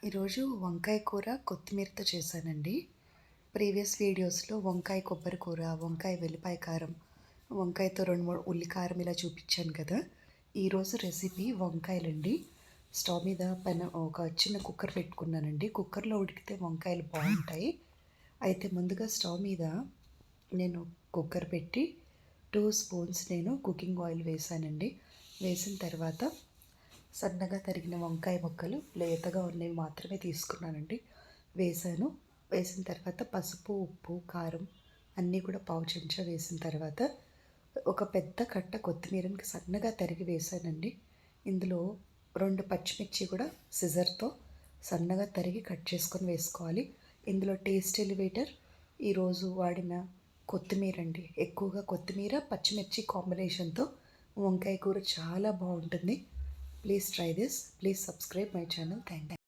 ఈరోజు వంకాయ కూర కొత్తిమీరతో చేశానండి. ప్రీవియస్ వీడియోస్లో వంకాయ కొబ్బరి కూర, వంకాయ వెల్లిపాయ కారం, వంకాయతో 2, 3 ఉల్లి కారం ఇలా చూపించాను కదా. ఈరోజు రెసిపీ వంకాయలండి. స్టవ్ మీద ఒక చిన్న కుక్కర్ పెట్టుకున్నానండి. కుక్కర్లో ఉడికితే వంకాయలు బాగుంటాయి. అయితే ముందుగా స్టవ్ మీద నేను కుక్కర్ పెట్టి 2 స్పూన్స్ నేను కుకింగ్ ఆయిల్ వేసానండి. వేసిన తర్వాత సన్నగా తరిగిన వంకాయ ముక్కలు లేతగా ఉన్నవి మాత్రమే తీసుకున్నానండి. వేసాను. వేసిన తర్వాత పసుపు, ఉప్పు, కారం అన్నీ కూడా పావు చెంచా వేసిన తర్వాత ఒక పెద్ద కట్ట కొత్తిమీరని సన్నగా తరిగి వేసానండి. ఇందులో 2 పచ్చిమిర్చి కూడా సిజర్తో సన్నగా తరిగి కట్ చేసుకొని వేసుకోవాలి. ఇందులో టేస్ట్ ఎలివేటర్ ఈరోజు వాడిన కొత్తిమీర అండి. ఎక్కువగా కొత్తిమీర, పచ్చిమిర్చి కాంబినేషన్తో వంకాయ కూర చాలా బాగుంటుంది. Please try this. Please subscribe my channel. Thank you.